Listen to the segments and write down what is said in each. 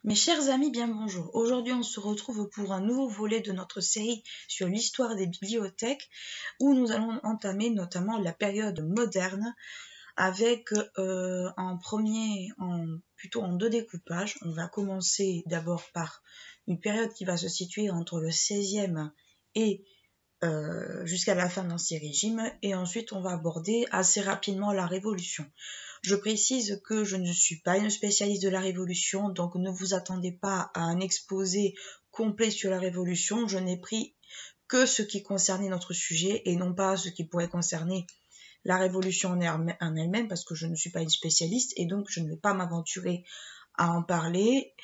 Mes chers amis, bien bonjour. Aujourd'hui, on se retrouve pour un nouveau volet de notre série sur l'histoire des bibliothèques où nous allons entamer notamment la période moderne avec plutôt en deux découpages. On va commencer d'abord par une période qui va se situer entre le XVIe et jusqu'à la fin de l'Ancien Régime, et ensuite on va aborder assez rapidement la Révolution. Je précise que je ne suis pas une spécialiste de la Révolution, donc ne vous attendez pas à un exposé complet sur la Révolution. Je n'ai pris que ce qui concernait notre sujet et non pas ce qui pourrait concerner la Révolution en elle-même, parce que je ne suis pas une spécialiste et donc je ne vais pas m'aventurer à en parler,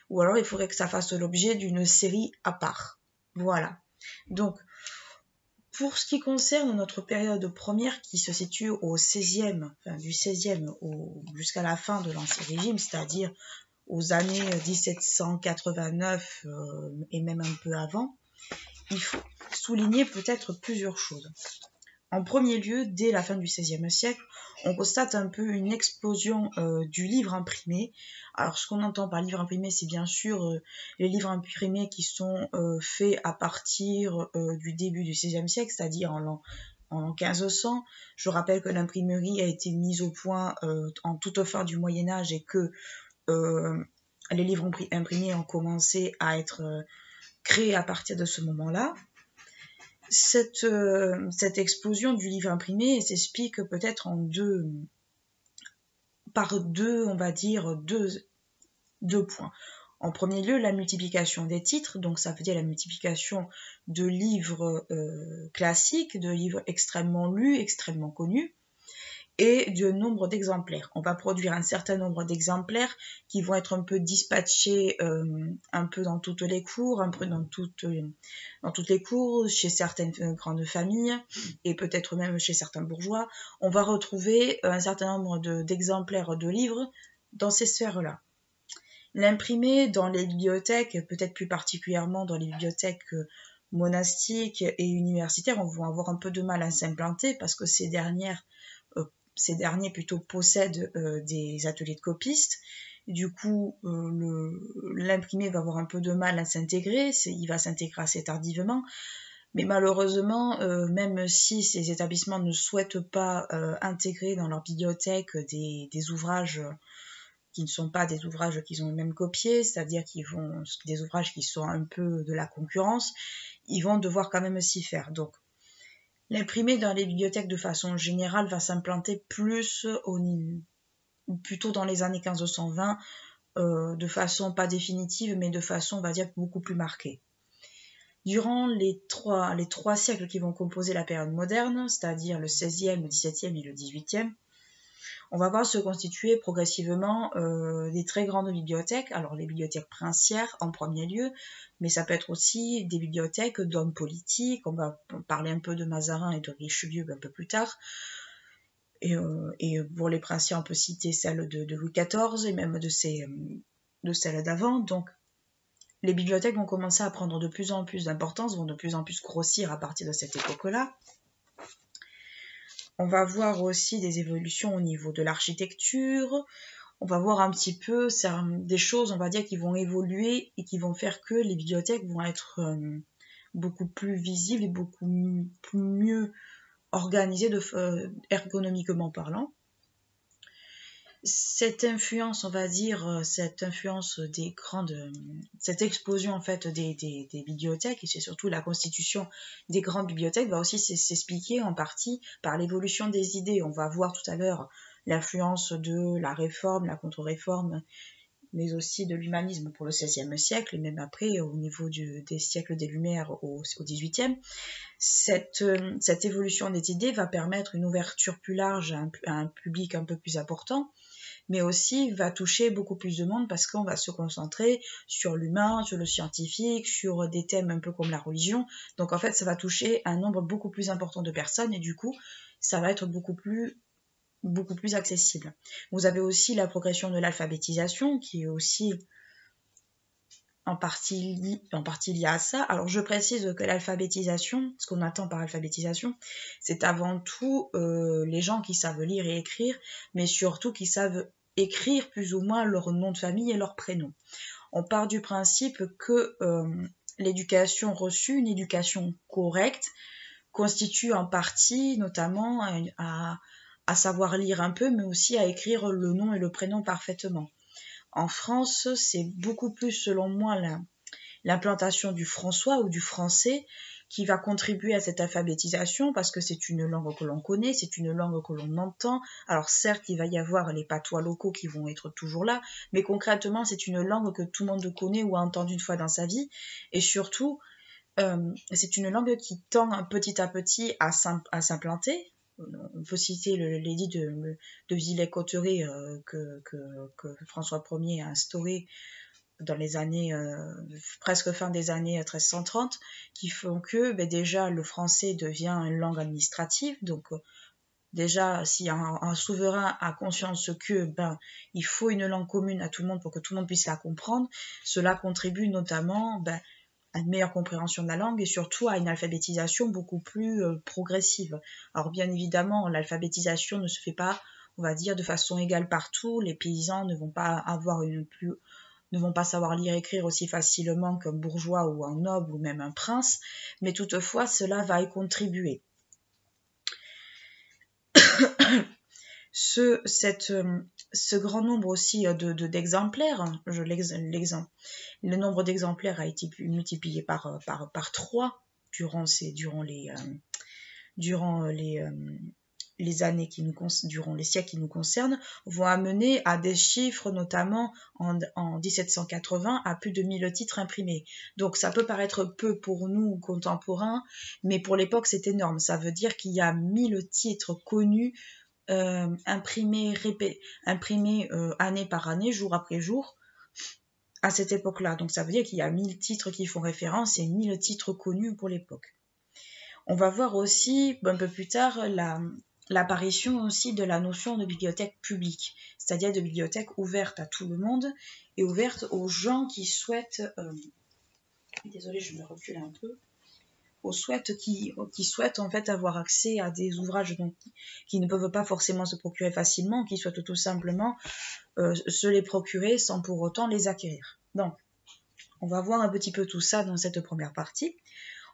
ou alors il faudrait que ça fasse l'objet d'une série à part. Voilà. Donc, pour ce qui concerne notre période première qui se situe au XVIe, du XVIe jusqu'à la fin de l'Ancien Régime, c'est-à-dire aux années 1789 et même un peu avant, il faut souligner peut-être plusieurs choses. En premier lieu, dès la fin du XVIe siècle, on constate un peu une explosion du livre imprimé. Alors, ce qu'on entend par livre imprimé, c'est bien sûr les livres imprimés qui sont faits à partir du début du XVIe siècle, c'est-à-dire en l'an 1500. Je rappelle que l'imprimerie a été mise au point en toute fin du Moyen-Âge et que les livres imprimés ont commencé à être créés à partir de ce moment-là. Cette explosion du livre imprimé s'explique peut-être par deux points. En premier lieu, la multiplication des titres, donc ça veut dire la multiplication de livres classiques, de livres extrêmement lus, extrêmement connus, et du nombre d'exemplaires. On va produire un certain nombre d'exemplaires qui vont être un peu dispatchés un peu dans toutes les cours, un peu dans toutes les cours, chez certaines grandes familles et peut-être même chez certains bourgeois. On va retrouver un certain nombre d'exemplaires de livres dans ces sphères-là. L'imprimé dans les bibliothèques, peut-être plus particulièrement dans les bibliothèques monastiques et universitaires, on va avoir un peu de mal à s'implanter parce que ces derniers plutôt possèdent des ateliers de copistes. Du coup, l'imprimé va avoir un peu de mal à s'intégrer, il va s'intégrer assez tardivement. Mais malheureusement, même si ces établissements ne souhaitent pas intégrer dans leur bibliothèque des ouvrages qui ne sont pas des ouvrages qu'ils ont eux-mêmes copiés, c'est-à-dire des ouvrages qui sont un peu de la concurrence, ils vont devoir quand même s'y faire. Donc, l'imprimé dans les bibliothèques de façon générale va s'implanter plutôt dans les années 1520, de façon pas définitive, mais de façon, on va dire, beaucoup plus marquée. Durant les trois siècles qui vont composer la période moderne, c'est-à-dire le XVIe, le XVIIe et le XVIIIe, on va voir se constituer progressivement des très grandes bibliothèques. Alors les bibliothèques princières en premier lieu, mais ça peut être aussi des bibliothèques d'hommes politiques. On va parler un peu de Mazarin et de Richelieu un peu plus tard. Et pour les princiers, on peut citer celle de Louis XIV et même de celles d'avant. Donc les bibliothèques vont commencer à prendre de plus en plus d'importance, vont de plus en plus grossir à partir de cette époque-là. On va voir aussi des évolutions au niveau de l'architecture. On va voir un petit peu des choses, on va dire, qui vont évoluer et qui vont faire que les bibliothèques vont être beaucoup plus visibles et beaucoup mieux organisées ergonomiquement parlant. Cette influence, on va dire, cette explosion en fait des bibliothèques, et c'est surtout la constitution des grandes bibliothèques, va aussi s'expliquer en partie par l'évolution des idées. On va voir tout à l'heure l'influence de la réforme, la contre-réforme, mais aussi de l'humanisme pour le XVIe siècle, et même après, au niveau des siècles des Lumières au XVIIIe. Cette évolution des idées va permettre une ouverture plus large à un public un peu plus important, mais aussi va toucher beaucoup plus de monde parce qu'on va se concentrer sur l'humain, sur le scientifique, sur des thèmes un peu comme la religion. Donc en fait, ça va toucher un nombre beaucoup plus important de personnes et du coup, ça va être beaucoup plus accessible. Vous avez aussi la progression de l'alphabétisation qui est aussi en partie liée à ça. Alors je précise que l'alphabétisation, ce qu'on attend par alphabétisation, c'est avant tout les gens qui savent lire et écrire, mais surtout qui savent écrire plus ou moins leur nom de famille et leur prénom. On part du principe que l'éducation reçue, une éducation correcte, constitue en partie notamment à savoir lire un peu, mais aussi à écrire le nom et le prénom parfaitement. En France, c'est beaucoup plus, selon moi, l'implantation du françois ou du français qui va contribuer à cette alphabétisation parce que c'est une langue que l'on connaît, c'est une langue que l'on entend. Alors certes, il va y avoir les patois locaux qui vont être toujours là, mais concrètement, c'est une langue que tout le monde connaît ou a entendu une fois dans sa vie. Et surtout, c'est une langue qui tend petit à petit à s'implanter. On peut citer l'édit de Villers-Cotterêts que François Ier a instauré dans les années, presque fin des années 1330, qui font que déjà le français devient une langue administrative. Donc déjà, si un souverain a conscience que il faut une langue commune à tout le monde pour que tout le monde puisse la comprendre, cela contribue notamment à une meilleure compréhension de la langue et surtout à une alphabétisation beaucoup plus progressive. Alors bien évidemment, l'alphabétisation ne se fait pas, on va dire, de façon égale partout. Les paysans ne vont pas savoir lire et écrire aussi facilement qu'un bourgeois ou un noble ou même un prince, mais toutefois cela va y contribuer. Ce grand nombre aussi d'exemplaires, le nombre d'exemplaires a été multiplié par 3 durant les années durant les siècles qui nous concernent, vont amener à des chiffres, notamment en 1780, à plus de 1000 titres imprimés. Donc ça peut paraître peu pour nous contemporains, mais pour l'époque c'est énorme. Ça veut dire qu'il y a 1000 titres connus, imprimés année par année, jour après jour, à cette époque-là. Donc ça veut dire qu'il y a 1000 titres qui font référence et 1000 titres connus pour l'époque. On va voir aussi un peu plus tard l'apparition aussi de la notion de bibliothèque publique, c'est-à-dire de bibliothèque ouverte à tout le monde et ouverte aux gens qui souhaitent, désolée je me recule un peu, qui souhaitent en fait avoir accès à des ouvrages qui ne peuvent pas forcément se procurer facilement, qui souhaitent tout simplement se les procurer sans pour autant les acquérir. Donc, on va voir un petit peu tout ça dans cette première partie.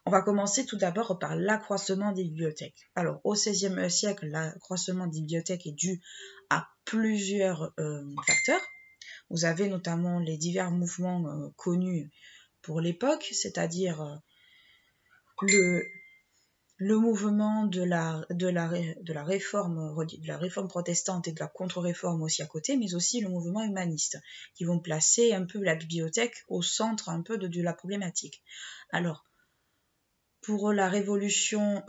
On va commencer tout d'abord par l'accroissement des bibliothèques. Alors, au XVIe siècle, l'accroissement des bibliothèques est dû à plusieurs facteurs. Vous avez notamment les divers mouvements connus pour l'époque, c'est-à-dire le mouvement de la réforme protestante et de la contre-réforme aussi à côté, mais aussi le mouvement humaniste, qui vont placer un peu la bibliothèque au centre un peu de la problématique. Alors, pour la réforme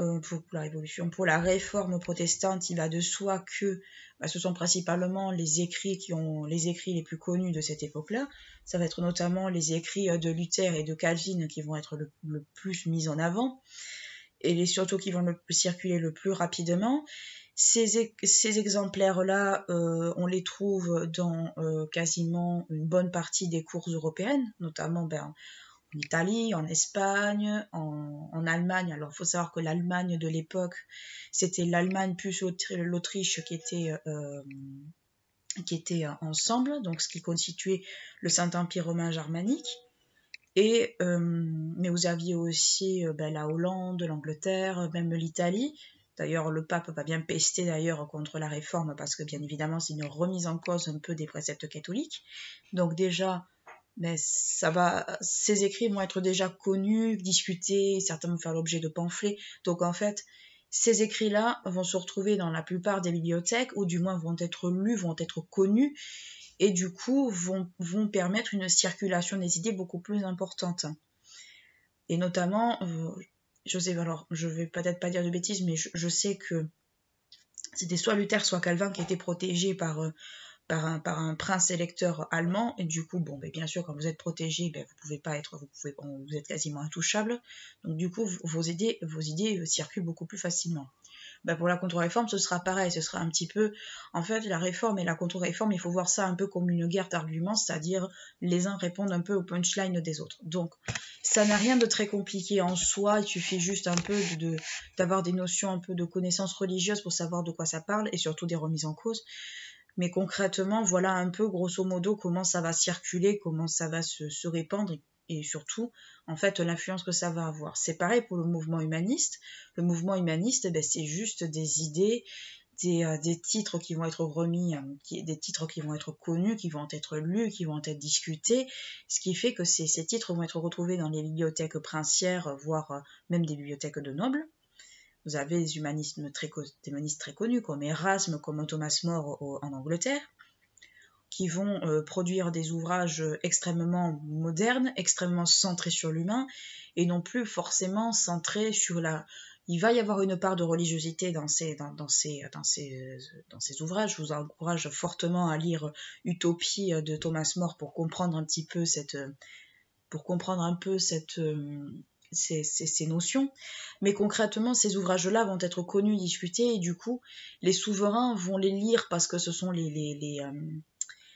protestante, il va de soi que ce sont principalement les écrits les plus connus de cette époque-là. Ça va être notamment les écrits de Luther et de Calvin qui vont être le plus mis en avant et surtout qui vont circuler le plus rapidement. Ces exemplaires-là, on les trouve dans quasiment une bonne partie des cours européennes, notamment en Italie, en Espagne, en Allemagne. Alors, il faut savoir que l'Allemagne de l'époque, c'était l'Allemagne plus l'Autriche qui étaient ensemble, donc ce qui constituait le Saint-Empire romain germanique. Mais vous aviez aussi la Hollande, l'Angleterre, même l'Italie. D'ailleurs, le pape va bien pester d'ailleurs contre la réforme parce que bien évidemment, c'est une remise en cause un peu des préceptes catholiques. Donc déjà, ces écrits vont être déjà connus, discutés, certains vont faire l'objet de pamphlets. Donc en fait, ces écrits-là vont se retrouver dans la plupart des bibliothèques, ou du moins vont être lus, vont être connus, et du coup vont permettre une circulation des idées beaucoup plus importante. Et notamment, je vais peut-être pas dire de bêtises, mais je sais que c'était soit Luther, soit Calvin qui étaient protégés par un prince électeur allemand, et du coup, bien sûr, quand vous êtes protégé, vous êtes quasiment intouchable, donc du coup, vos idées circulent beaucoup plus facilement. Pour la contre-réforme, ce sera pareil, ce sera un petit peu, en fait, la réforme et la contre-réforme, il faut voir ça un peu comme une guerre d'arguments, c'est-à-dire les uns répondent un peu au punchline des autres. Donc, ça n'a rien de très compliqué en soi, il suffit juste un peu d'avoir des notions un peu de connaissances religieuses pour savoir de quoi ça parle, et surtout des remises en cause. Mais concrètement, voilà un peu, grosso modo, comment ça va circuler, comment ça va se répandre et surtout, en fait, l'influence que ça va avoir. C'est pareil pour le mouvement humaniste. Le mouvement humaniste, c'est juste des idées, des titres qui vont être remis, des titres qui vont être connus, qui vont être lus, qui vont être discutés, ce qui fait que ces titres vont être retrouvés dans les bibliothèques princières, voire même des bibliothèques de nobles. Vous avez des humanistes très connus, comme Erasme, comme Thomas More en Angleterre, qui vont produire des ouvrages extrêmement modernes, extrêmement centrés sur l'humain, et non plus forcément centrés sur la... Il va y avoir une part de religiosité dans ces ouvrages. Je vous encourage fortement à lire Utopie de Thomas More pour comprendre un petit peu ces notions. Mais concrètement, ces ouvrages-là vont être connus, discutés, et du coup, les souverains vont les lire parce que ce sont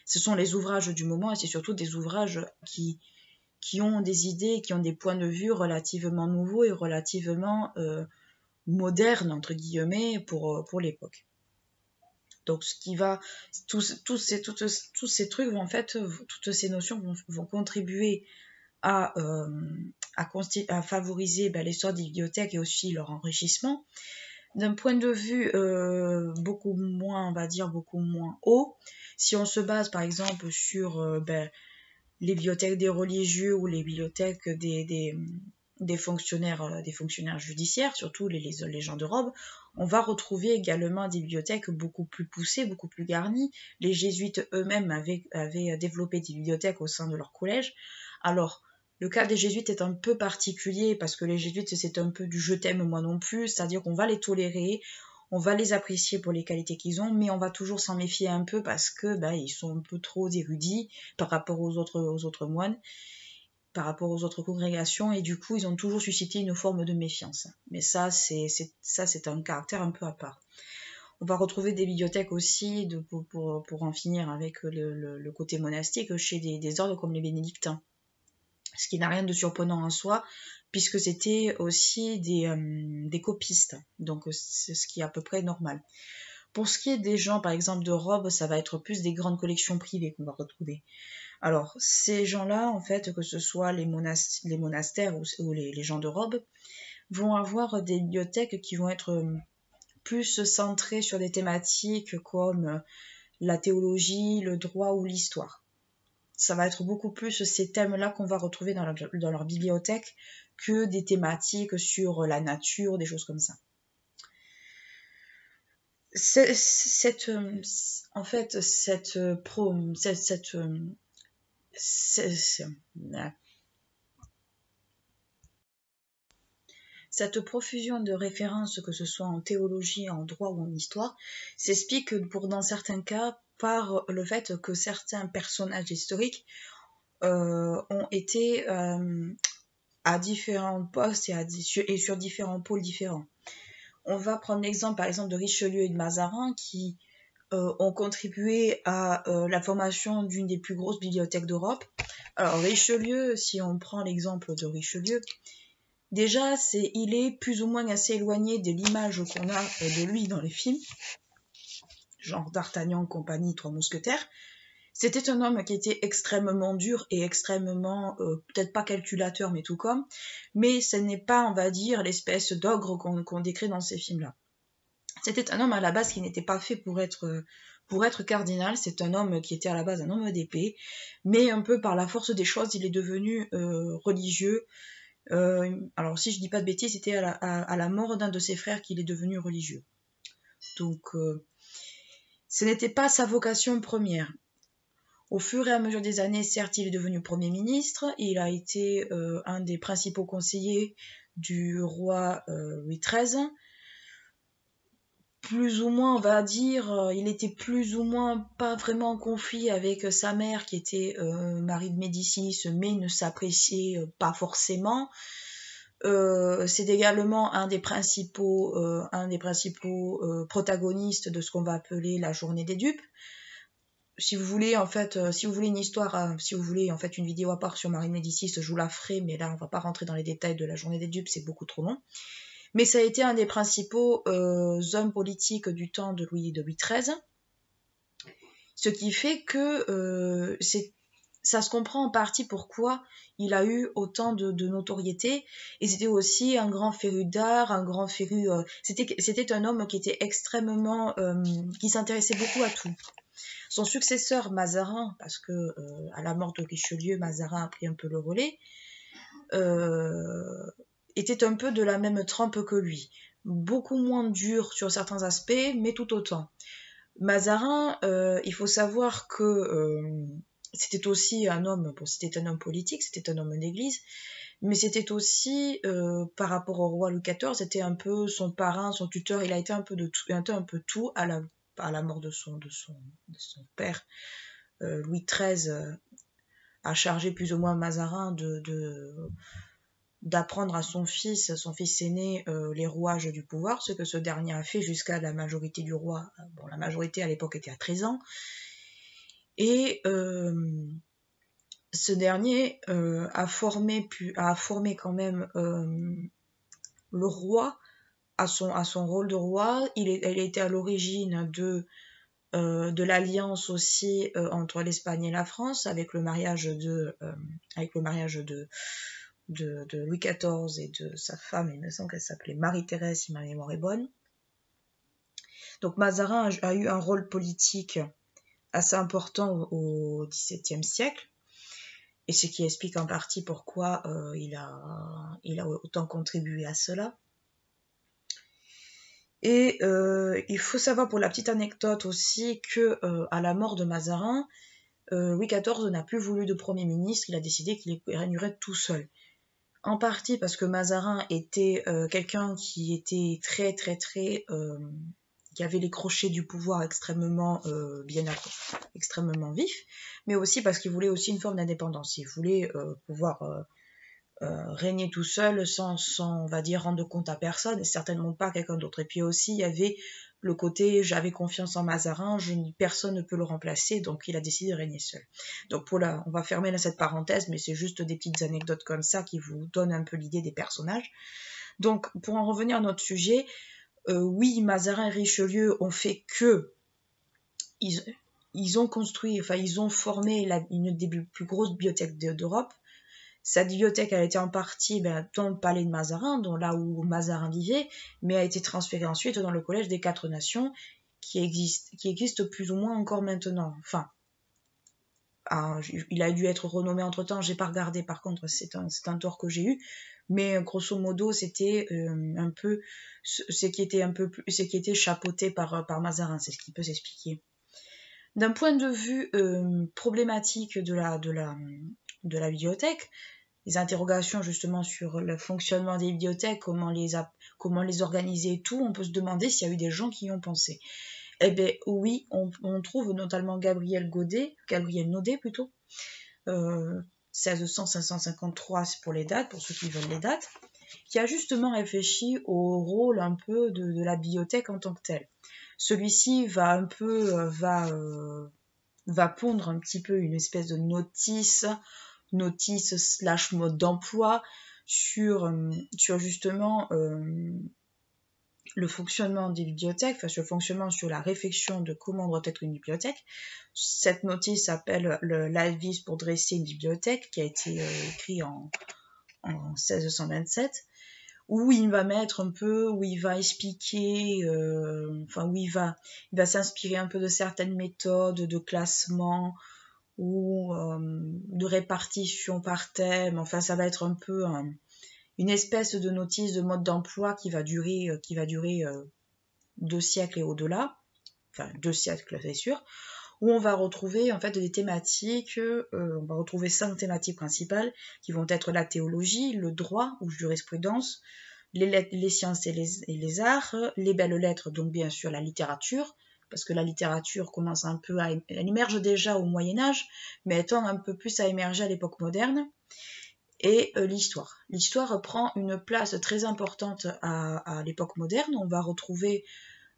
ce sont les ouvrages du moment, et c'est surtout des ouvrages qui ont des idées, qui ont des points de vue relativement nouveaux et relativement modernes, entre guillemets, pour l'époque. Donc, tous ces trucs vont, en fait, toutes ces notions vont contribuer à favoriser l'essor des bibliothèques et aussi leur enrichissement. D'un point de vue beaucoup moins haut, si on se base par exemple sur les bibliothèques des religieux ou les bibliothèques des fonctionnaires judiciaires, surtout les gens de robe, on va retrouver également des bibliothèques beaucoup plus poussées, beaucoup plus garnies. Les jésuites eux-mêmes avaient développé des bibliothèques au sein de leur collège. Alors, le cas des jésuites est un peu particulier parce que les jésuites, c'est un peu du je t'aime moi non plus, c'est-à-dire qu'on va les tolérer, on va les apprécier pour les qualités qu'ils ont, mais on va toujours s'en méfier un peu parce que ils sont un peu trop érudits par rapport aux autres moines, par rapport aux autres congrégations, et du coup, ils ont toujours suscité une forme de méfiance. Mais ça, c'est un caractère un peu à part. On va retrouver des bibliothèques aussi, pour en finir avec le côté monastique, chez des ordres comme les bénédictins. Ce qui n'a rien de surprenant en soi, puisque c'était aussi des copistes, donc c'est ce qui est à peu près normal. Pour ce qui est des gens, par exemple, de robes, ça va être plus des grandes collections privées qu'on va retrouver. Alors, ces gens-là, en fait, que ce soit les monastères ou les gens de robe, vont avoir des bibliothèques qui vont être plus centrées sur des thématiques comme la théologie, le droit ou l'histoire. Ça va être beaucoup plus ces thèmes-là qu'on va retrouver dans leur bibliothèque que des thématiques sur la nature, des choses comme ça. Cette profusion de références, que ce soit en théologie, en droit ou en histoire, s'explique dans certains cas par le fait que certains personnages historiques ont été à différents postes et sur différents pôles différents. On va prendre l'exemple par exemple de Richelieu et de Mazarin qui ont contribué à la formation d'une des plus grosses bibliothèques d'Europe. Alors Richelieu, si on prend l'exemple de Richelieu, déjà il est plus ou moins assez éloigné de l'image qu'on a de lui dans les films, genre D'Artagnan, compagnie, Trois Mousquetaires. C'était un homme qui était extrêmement dur et extrêmement, peut-être pas calculateur, mais tout comme, mais ce n'est pas, on va dire, l'espèce d'ogre qu'on décrit dans ces films-là. C'était un homme à la base qui n'était pas fait pour être cardinal, c'est un homme qui était à la base un homme d'épée, mais un peu par la force des choses, il est devenu religieux. Alors si je dis pas de bêtises, c'était à la mort d'un de ses frères qu'il est devenu religieux. Donc, ce n'était pas sa vocation première. Au fur et à mesure des années, certes, il est devenu Premier ministre, il a été un des principaux conseillers du roi Louis XIII. Plus ou moins, on va dire, il était plus ou moins pas vraiment en conflit avec sa mère, qui était Marie de Médicis, mais il ne s'appréciait pas forcément. C'est également un des principaux protagonistes de ce qu'on va appeler la journée des dupes. Si vous voulez une histoire, si vous voulez en fait une vidéo à part sur Marie de Médicis, je vous la ferai, mais là on va pas rentrer dans les détails de la journée des dupes, c'est beaucoup trop long. Mais ça a été un des principaux hommes politiques du temps de Louis XIII. Ce qui fait que ça se comprend en partie pourquoi il a eu autant de notoriété. Et c'était aussi un grand féru d'art, un grand féru... c'était un homme qui était extrêmement... qui s'intéressait beaucoup à tout. Son successeur, Mazarin, parce que à la mort de Richelieu, Mazarin a pris un peu le relais, était un peu de la même trempe que lui. Beaucoup moins dur sur certains aspects, mais tout autant. Mazarin, il faut savoir que c'était aussi un homme, bon, c'était un homme politique, c'était un homme d'église, mais c'était aussi, par rapport au roi Louis XIV, c'était un peu son parrain, son tuteur, il a été un peu de tout, un peu tout à la mort de son père. Louis XIII a chargé plus ou moins Mazarin d'apprendre à son fils aîné, les rouages du pouvoir, ce que ce dernier a fait jusqu'à la majorité du roi. Bon, la majorité à l'époque était à 13 ans. Et ce dernier a formé quand même le roi à son rôle de roi. Il était à l'origine de l'alliance aussi entre l'Espagne et la France, avec le mariage de Louis XIV et de sa femme, il me semble qu'elle s'appelait Marie-Thérèse, si ma mémoire est bonne. Donc Mazarin a eu un rôle politique assez important au XVIIe siècle, et ce qui explique en partie pourquoi il a autant contribué à cela. Et il faut savoir pour la petite anecdote aussi que à la mort de Mazarin, Louis XIV n'a plus voulu de Premier ministre, il a décidé qu'il régnerait tout seul. En partie parce que Mazarin était quelqu'un qui était très qui avait les crochets du pouvoir extrêmement extrêmement vifs, mais aussi parce qu'il voulait aussi une forme d'indépendance. Il voulait pouvoir régner tout seul sans, on va dire, rendre compte à personne, et certainement pas à quelqu'un d'autre. Et puis aussi, il y avait le côté, j'avais confiance en Mazarin, personne ne peut le remplacer, donc il a décidé de régner seul. Donc on va fermer là cette parenthèse, mais c'est juste des petites anecdotes comme ça qui vous donnent un peu l'idée des personnages. Donc, pour en revenir à notre sujet, oui, Mazarin et Richelieu ont fait que ils ont construit, enfin ils ont formé une des plus grosses bibliothèques d'Europe. Cette bibliothèque a été en partie dans le palais de Mazarin, là où Mazarin vivait, mais a été transférée ensuite dans le collège des 4 Nations, qui existe plus ou moins encore maintenant. Enfin, il a dû être renommé entre-temps, j'ai pas regardé par contre, c'est un tort que j'ai eu, mais grosso modo c'était un peu ce qui était chapeauté par Mazarin, c'est ce qui peut s'expliquer. D'un point de vue problématique de la bibliothèque, les interrogations justement sur le fonctionnement des bibliothèques, comment les organiser et tout, on peut se demander s'il y a eu des gens qui y ont pensé. Eh bien oui, on trouve notamment Gabriel Naudet plutôt, 1600-553 pour les dates, pour ceux qui veulent les dates, qui a justement réfléchi au rôle un peu de la bibliothèque en tant que telle. Celui-ci va pondre un petit peu une espèce de notice / mode d'emploi sur justement le fonctionnement des bibliothèques, enfin sur le fonctionnement, sur la réflexion de comment doit être une bibliothèque. Cette notice s'appelle l'avis pour dresser une bibliothèque, qui a été écrit en 1627, où il va où il va expliquer, où il va s'inspirer un peu de certaines méthodes de classement ou de répartition par thème. Enfin, ça va être un peu une espèce de notice de mode d'emploi qui va durer 2 siècles et au-delà, enfin 2 siècles c'est sûr, où on va retrouver en fait des thématiques, on va retrouver 5 thématiques principales qui vont être la théologie, le droit ou jurisprudence, les sciences et les arts, les belles lettres, donc bien sûr la littérature, parce que la littérature commence un peu elle émerge déjà au Moyen-Âge, mais elle tend un peu plus à émerger à l'époque moderne, et l'histoire. L'histoire prend une place très importante à l'époque moderne. On va retrouver,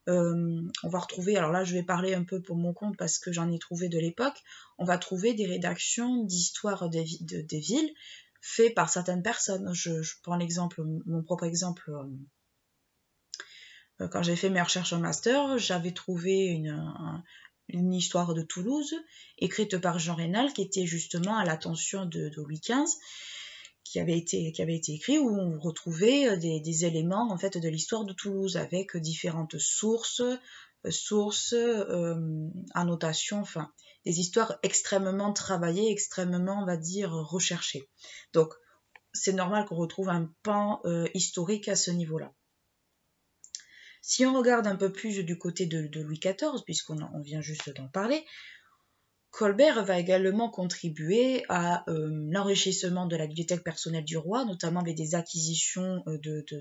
alors là je vais parler un peu pour mon compte parce que j'en ai trouvé de l'époque, on va trouver des rédactions d'histoire des villes faites par certaines personnes. Je prends mon propre exemple. Quand j'ai fait mes recherches en master, j'avais trouvé une histoire de Toulouse, écrite par Jean Raynal, qui était justement à l'attention de Louis XV, qui avait été écrit, où on retrouvait des éléments en fait de l'histoire de Toulouse, avec différentes sources, annotations, enfin, des histoires extrêmement travaillées, extrêmement, on va dire, recherchées. Donc, c'est normal qu'on retrouve un pan historique à ce niveau-là. Si on regarde un peu plus du côté de Louis XIV, puisqu'on vient juste d'en parler, Colbert va également contribuer à l'enrichissement de la bibliothèque personnelle du roi, notamment avec des acquisitions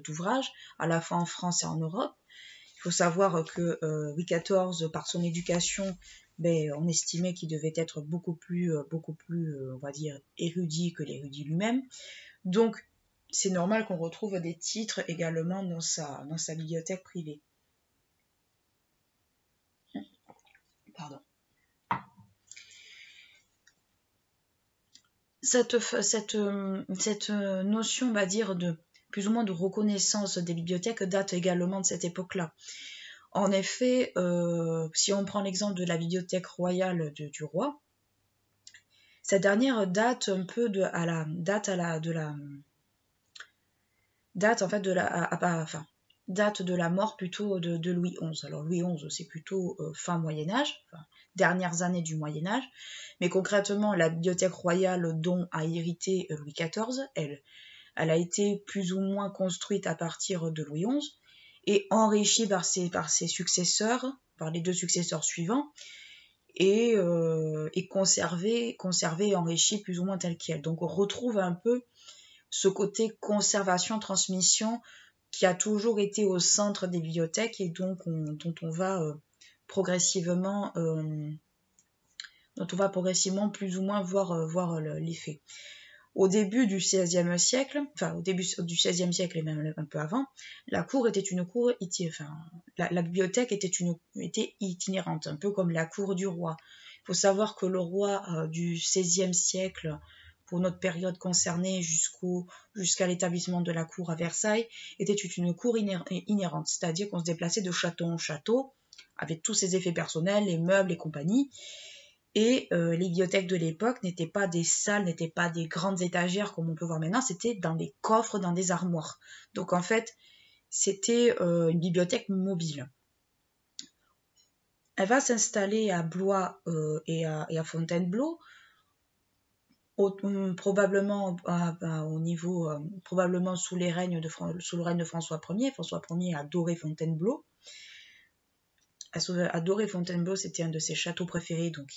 d'ouvrages, à la fois en France et en Europe. Il faut savoir que Louis XIV, par son éducation, on estimait qu'il devait être beaucoup plus, on va dire, érudit que l'érudit lui-même. Donc, c'est normal qu'on retrouve des titres également dans sa bibliothèque privée. Pardon. Cette notion, on va dire, de plus ou moins de reconnaissance des bibliothèques date également de cette époque-là. En effet, si on prend l'exemple de la bibliothèque royale du roi, cette dernière date un peu de la mort plutôt de Louis XI. Alors Louis XI, c'est plutôt fin Moyen-Âge, dernières années du Moyen-Âge, mais concrètement, la bibliothèque royale dont a hérité Louis XIV, elle a été plus ou moins construite à partir de Louis XI et enrichie par ses successeurs, par les deux successeurs suivants, et conservée et enrichie plus ou moins telle qu'elle. Donc on retrouve un peu ce côté conservation, transmission qui a toujours été au centre des bibliothèques et donc dont on va progressivement plus ou moins voir l'effet. Au début du XVIe siècle, enfin au début du XVIe siècle et même un peu avant, la cour était une cour, la bibliothèque était itinérante, un peu comme la cour du roi. Il faut savoir que le roi du XVIe siècle, pour notre période concernée jusqu'à l'établissement de la cour à Versailles, était une cour inhérente, c'est-à-dire qu'on se déplaçait de château en château, avec tous ses effets personnels, les meubles et compagnie. Et les bibliothèques de l'époque n'étaient pas des salles, n'étaient pas des grandes étagères comme on peut voir maintenant, c'était dans des coffres, dans des armoires. Donc en fait, c'était une bibliothèque mobile. Elle va s'installer à Blois et à Fontainebleau, probablement probablement sous le règne de François Ier. François Ier a adoré Fontainebleau. Adoré Fontainebleau, c'était un de ses châteaux préférés, donc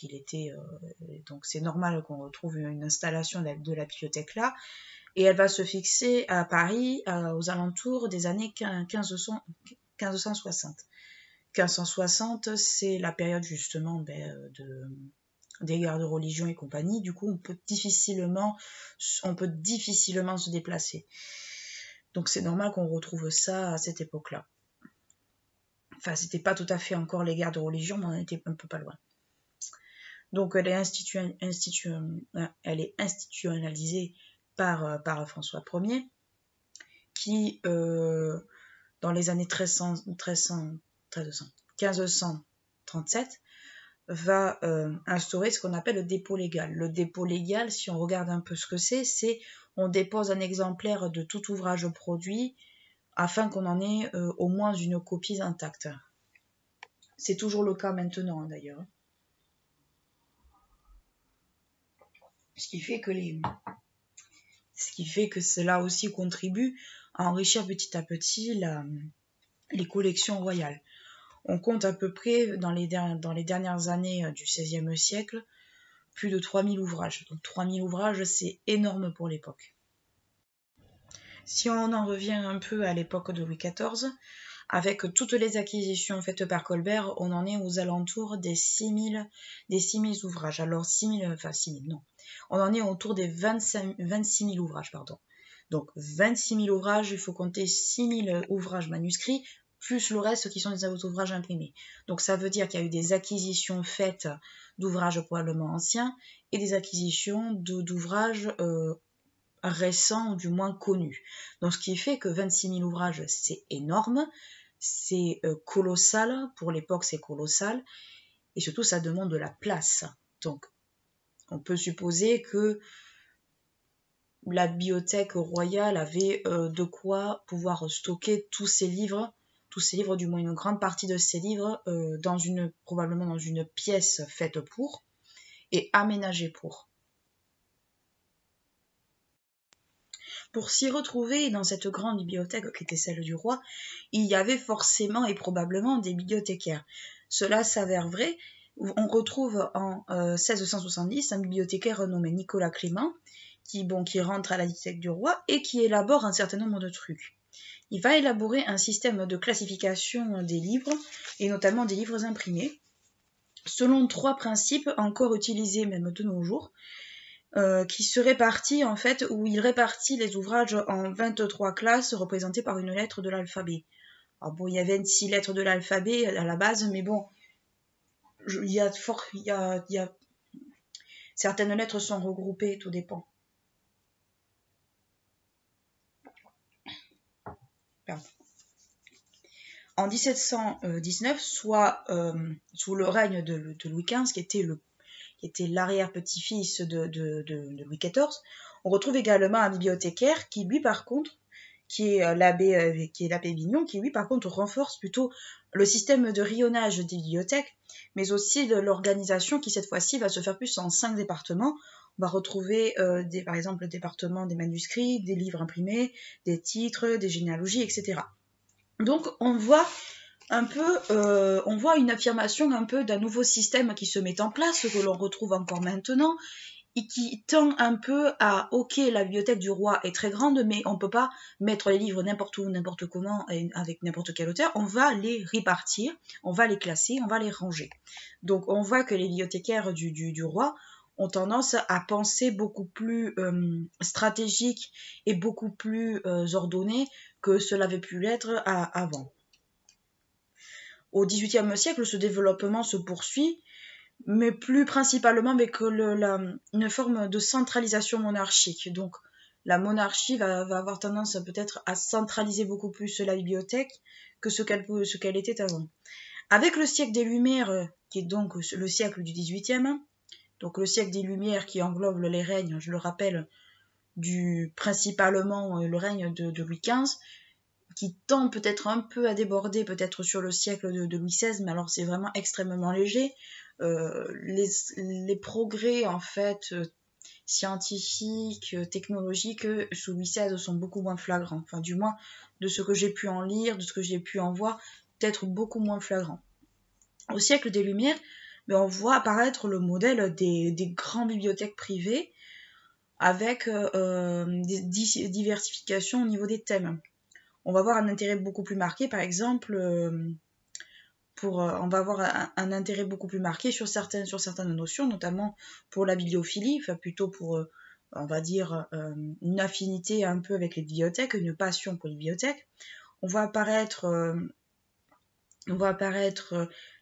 donc c'est normal qu'on retrouve une installation de la bibliothèque là. Et elle va se fixer à Paris aux alentours des années 1560. 1560, c'est la période justement des guerres de religion et compagnie. Du coup, on peut difficilement se déplacer. Donc c'est normal qu'on retrouve ça à cette époque-là. Enfin, c'était pas tout à fait encore les guerres de religion, mais on était un peu pas loin. Donc elle est institutionnalisée par François Ier, qui dans les années 1537 va instaurer ce qu'on appelle le dépôt légal. Le dépôt légal, si on regarde un peu ce que c'est on dépose un exemplaire de tout ouvrage produit afin qu'on en ait au moins une copie intacte. C'est toujours le cas maintenant d'ailleurs. Ce qui fait que cela aussi contribue à enrichir petit à petit les collections royales. On compte à peu près dans les dernières années du XVIe siècle plus de 3000 ouvrages. Donc 3000 ouvrages, c'est énorme pour l'époque. Si on en revient un peu à l'époque de Louis XIV, avec toutes les acquisitions faites par Colbert, on en est aux alentours des 6000 ouvrages. Alors 6000, non. On en est autour des 26 000 ouvrages, pardon. Donc 26 000 ouvrages, il faut compter 6 000 ouvrages manuscrits, plus le reste qui sont des ouvrages imprimés. Donc ça veut dire qu'il y a eu des acquisitions faites d'ouvrages probablement anciens et des acquisitions d'ouvrages récents ou du moins connus. Donc ce qui fait que 26 000 ouvrages, c'est énorme, c'est colossal, pour l'époque c'est colossal, et surtout ça demande de la place. Donc on peut supposer que la bibliothèque royale avait de quoi pouvoir stocker tous ces livres, du moins une grande partie de ces livres, probablement dans une pièce faite pour et aménagée pour. Pour s'y retrouver dans cette grande bibliothèque qui était celle du roi, il y avait forcément et probablement des bibliothécaires. Cela s'avère vrai. On retrouve en 1670 un bibliothécaire renommé Nicolas Clément, qui rentre à la bibliothèque du roi et qui élabore un certain nombre de trucs. Il va élaborer un système de classification des livres, et notamment des livres imprimés, selon 3 principes encore utilisés même de nos jours, qui se répartit en fait, où il répartit les ouvrages en 23 classes représentées par une lettre de l'alphabet. Alors bon, il y a 26 lettres de l'alphabet à la base, mais bon, certaines lettres sont regroupées, tout dépend. Pardon. En 1719, soit sous le règne de Louis XV, qui était l'arrière-petit-fils de Louis XIV, on retrouve également un bibliothécaire qui, lui, par contre, qui est l'abbé Vignon, qui, lui, par contre, renforce plutôt le système de rayonnage des bibliothèques, mais aussi de l'organisation qui, cette fois-ci, va se faire plus en 5 départements. On va retrouver, par exemple, le département des manuscrits, des livres imprimés, des titres, des généalogies, etc. Donc, on voit une affirmation un peu d'un nouveau système qui se met en place, que l'on retrouve encore maintenant, et qui tend un peu à, ok, la bibliothèque du roi est très grande, mais on ne peut pas mettre les livres n'importe où, n'importe comment, et avec n'importe quel auteur, on va les répartir, on va les classer, on va les ranger. Donc on voit que les bibliothécaires du roi ont tendance à penser beaucoup plus stratégique et beaucoup plus ordonné que cela avait pu l'être avant. Au XVIIIe siècle, ce développement se poursuit, mais plus principalement avec une forme de centralisation monarchique. Donc la monarchie va avoir tendance peut-être à centraliser beaucoup plus la bibliothèque que ce qu'elle était avant. Avec le siècle des Lumières, qui est donc le siècle du XVIIIe, donc le siècle des Lumières qui englobe les règnes, je le rappelle, principalement le règne de Louis XV, qui tend peut-être un peu à déborder peut-être sur le siècle de Louis XVI, mais alors c'est vraiment extrêmement léger. Les progrès en fait scientifiques, technologiques sous Louis XVI sont beaucoup moins flagrants. Enfin, du moins, de ce que j'ai pu en lire, de ce que j'ai pu en voir, peut-être beaucoup moins flagrants. Au siècle des Lumières, on voit apparaître le modèle des grandes bibliothèques privées avec des diversifications au niveau des thèmes. On va avoir un intérêt beaucoup plus marqué, par exemple, on va avoir un intérêt beaucoup plus marqué sur certaines notions, notamment pour la bibliophilie, enfin plutôt pour, on va dire, une affinité un peu avec les bibliothèques, une passion pour les bibliothèques. On va apparaître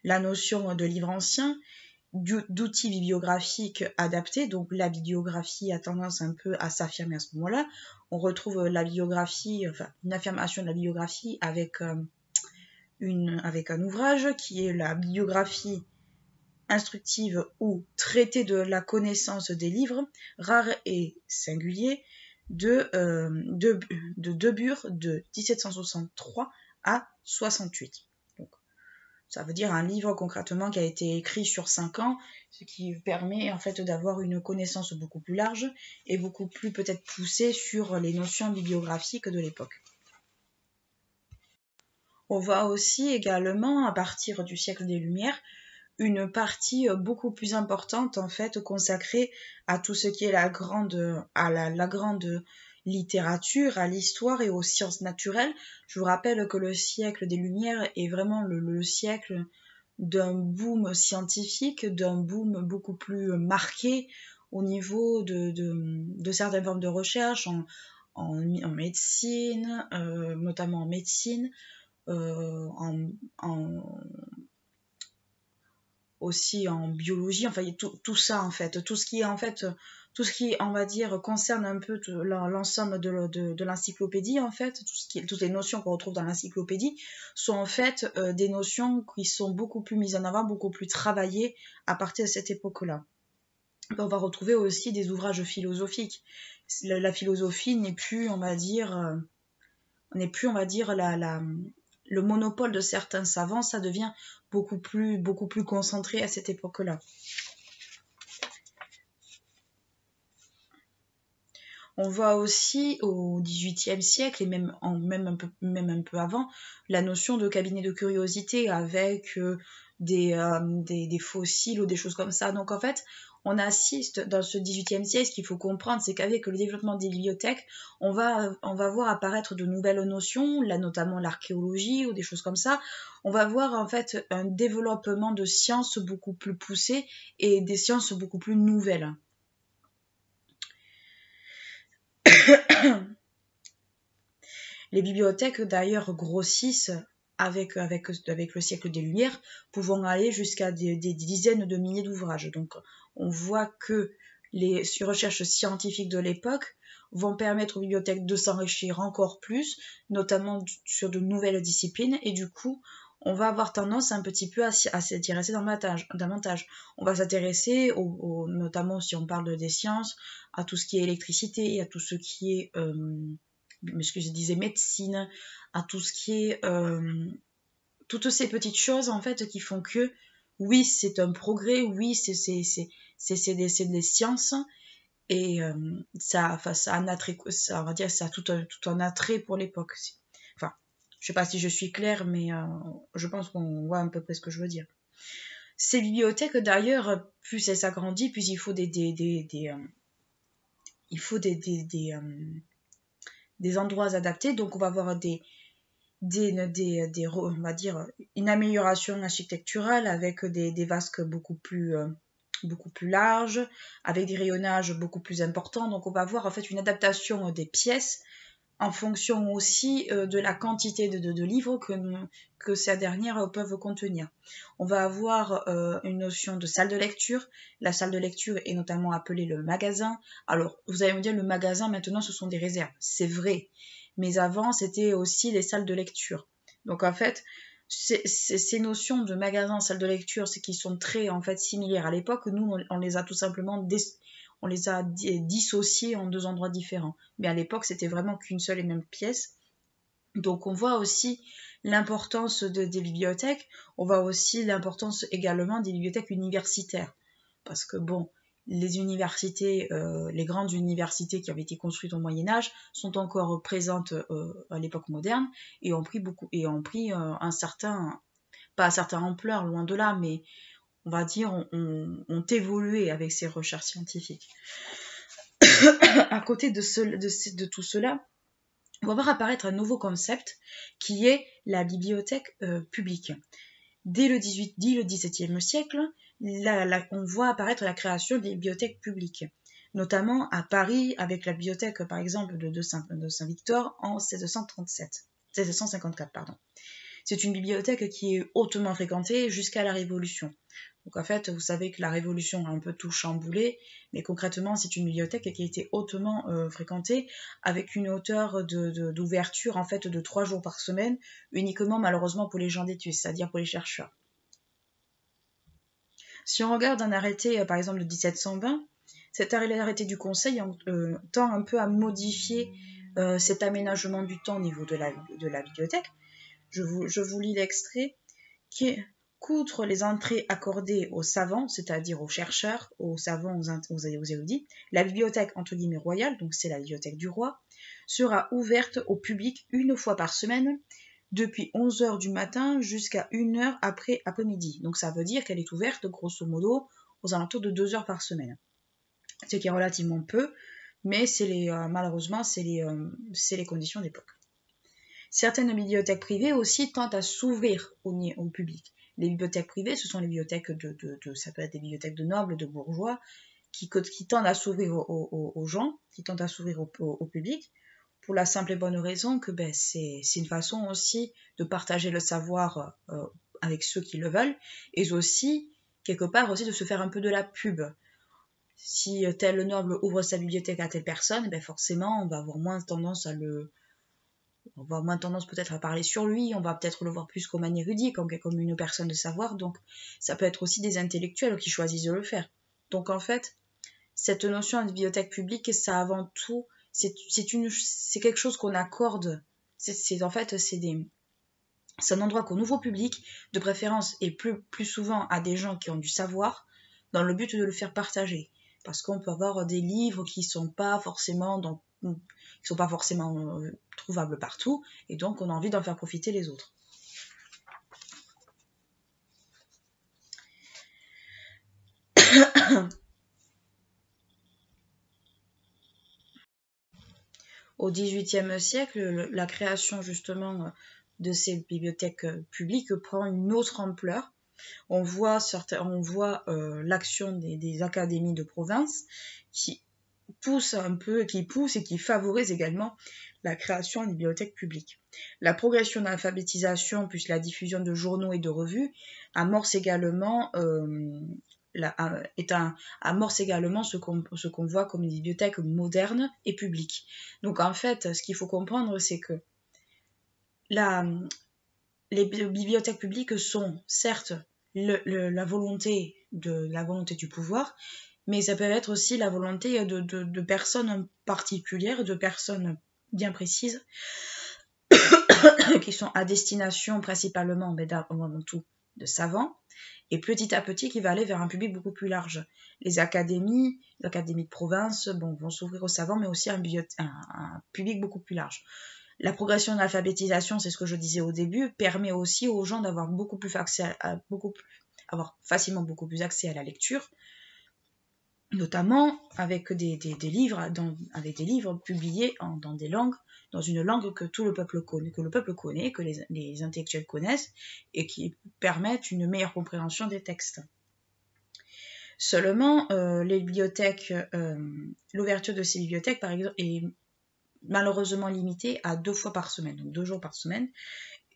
la notion de livre ancien, d'outils bibliographiques adaptés, donc la bibliographie a tendance un peu à s'affirmer à ce moment-là. On retrouve la bibliographie, enfin une affirmation de la bibliographie avec un ouvrage qui est la bibliographie instructive ou traité de la connaissance des livres, rares et singuliers, de Debure de 1763 à 68. Ça veut dire un livre concrètement qui a été écrit sur 5 ans, ce qui permet en fait d'avoir une connaissance beaucoup plus large et beaucoup plus peut-être poussée sur les notions bibliographiques de l'époque. On voit aussi également, à partir du siècle des Lumières, une partie beaucoup plus importante en fait consacrée à tout ce qui est la grande littérature, à l'histoire et aux sciences naturelles. Je vous rappelle que le siècle des Lumières est vraiment le siècle d'un boom scientifique, d'un boom beaucoup plus marqué au niveau de certaines formes de recherche en médecine, notamment en médecine, aussi en biologie, enfin tout ça en fait, tout ce qui est en fait, tout ce qui, on va dire, concerne un peu l'ensemble de l'encyclopédie en fait, toutes les notions qu'on retrouve dans l'encyclopédie sont en fait des notions qui sont beaucoup plus mises en avant, beaucoup plus travaillées à partir de cette époque-là. On va retrouver aussi des ouvrages philosophiques. La philosophie n'est plus, on va dire, le monopole de certains savants, ça devient beaucoup plus concentré à cette époque-là. On voit aussi au XVIIIe siècle, et même un peu avant, la notion de cabinet de curiosité avec des fossiles ou des choses comme ça. Donc en fait, on assiste dans ce XVIIIe siècle, ce qu'il faut comprendre, c'est qu'avec le développement des bibliothèques, on va voir apparaître de nouvelles notions, là notamment l'archéologie ou des choses comme ça. On va voir en fait un développement de sciences beaucoup plus poussé et des sciences beaucoup plus nouvelles. Les bibliothèques d'ailleurs grossissent avec le siècle des Lumières, pouvant aller jusqu'à des dizaines de milliers d'ouvrages. Donc on voit que les recherches scientifiques de l'époque vont permettre aux bibliothèques de s'enrichir encore plus, notamment sur de nouvelles disciplines, et du coup on va avoir tendance un petit peu à s'intéresser davantage. On va s'intéresser, notamment si on parle des sciences, à tout ce qui est électricité, à tout ce qui est, je disais médecine, à tout ce qui est, toutes ces petites choses en fait qui font que, oui, c'est un progrès, oui, c'est des sciences, et ça a un attrait, ça, on va dire, ça a tout un attrait pour l'époque. Enfin, je sais pas si je suis claire, mais je pense qu'on voit à peu près ce que je veux dire. Ces bibliothèques, d'ailleurs, plus elles s'agrandissent, plus il faut des endroits adaptés. Donc on va avoir on va dire, une amélioration architecturale avec des vasques beaucoup plus larges, avec des rayonnages beaucoup plus importants. Donc on va avoir en fait une adaptation des pièces en fonction aussi de la quantité de livres que ces dernières peuvent contenir. On va avoir une notion de salle de lecture. La salle de lecture est notamment appelée le magasin. Alors, vous allez me dire, le magasin, maintenant, ce sont des réserves. C'est vrai. Mais avant, c'était aussi les salles de lecture. Donc, en fait, ces notions de magasin, salle de lecture, c'est qui sont très, en fait, similaires à l'époque. Nous, on les a tout simplement dissociés en deux endroits différents. Mais à l'époque, c'était vraiment qu'une seule et même pièce. Donc on voit aussi l'importance des bibliothèques. On voit aussi l'importance également des bibliothèques universitaires. Parce que bon, les universités, les grandes universités qui avaient été construites au Moyen-Âge sont encore présentes à l'époque moderne et ont pris pas un certain ampleur, loin de là, mais on va dire, ont évolué avec ces recherches scientifiques. À côté de tout cela, on va voir apparaître un nouveau concept qui est la bibliothèque publique. Dès le XVIIe siècle, on voit apparaître la création des bibliothèques publiques, notamment à Paris avec la bibliothèque par exemple de Saint-Victor en 1654. Pardon. C'est une bibliothèque qui est hautement fréquentée jusqu'à la Révolution. Donc en fait, vous savez que la Révolution a un peu tout chamboulé, mais concrètement, c'est une bibliothèque qui a été hautement fréquentée, avec une hauteur d'ouverture en fait de 3 jours par semaine, uniquement malheureusement pour les gens d'études, c'est-à-dire pour les chercheurs. Si on regarde un arrêté, par exemple de 1720, cet arrêté du Conseil tend un peu à modifier cet aménagement du temps au niveau de la bibliothèque. Je vous lis l'extrait qui est qu'outre les entrées accordées aux savants, c'est-à-dire aux chercheurs, aux savants, aux érudits, la bibliothèque entre guillemets royale, donc c'est la bibliothèque du roi, sera ouverte au public une fois par semaine, depuis 11h du matin jusqu'à 1h après-midi. Donc ça veut dire qu'elle est ouverte grosso modo aux alentours de 2 heures par semaine. Ce qui est relativement peu, mais malheureusement c'est les conditions d'époque. Certaines bibliothèques privées aussi tentent à s'ouvrir au public. Les bibliothèques privées, ce sont les bibliothèques ça peut être des bibliothèques de nobles, de bourgeois, qui tendent à s'ouvrir aux gens, qui tentent à s'ouvrir au public, pour la simple et bonne raison que c'est une façon aussi de partager le savoir avec ceux qui le veulent, et aussi quelque part aussi de se faire un peu de la pub. Si tel noble ouvre sa bibliothèque à telle personne, ben forcément, on va avoir moins tendance peut-être à parler sur lui, on va peut-être le voir plus comme un érudit, comme une personne de savoir, donc ça peut être aussi des intellectuels qui choisissent de le faire. Donc en fait, cette notion de bibliothèque publique, ça avant tout, c'est quelque chose qu'on accorde, c'est un endroit qu'on ouvre au public, de préférence et plus souvent à des gens qui ont du savoir, dans le but de le faire partager. Parce qu'on peut avoir des livres qui sont pas forcément trouvables partout, et donc on a envie d'en faire profiter les autres. Au XVIIIe siècle, la création justement de ces bibliothèques publiques prend une autre ampleur. On voit l'action des académies de province qui poussent et qui favorisent également la création de bibliothèques publiques. La progression de l'alphabétisation, puis la diffusion de journaux et de revues, amorce également ce qu'on voit comme une bibliothèque moderne et publique. Donc en fait, ce qu'il faut comprendre, c'est que les bibliothèques publiques sont certes la volonté du pouvoir, mais ça peut être aussi la volonté de personnes particulières, de personnes bien précises, qui sont à destination principalement, avant tout, de savants, et petit à petit qui va aller vers un public beaucoup plus large. Les académies de province vont s'ouvrir aux savants, mais aussi à un public beaucoup plus large. La progression de l'alphabétisation, c'est ce que je disais au début, permet aussi aux gens d'avoir avoir facilement beaucoup plus accès à la lecture, notamment avec des livres publiés dans une langue que tout le peuple connaît, que les intellectuels connaissent, et qui permettent une meilleure compréhension des textes. Seulement, les bibliothèques, l'ouverture de ces bibliothèques, par exemple, est malheureusement limitée à 2 fois par semaine, donc 2 jours par semaine,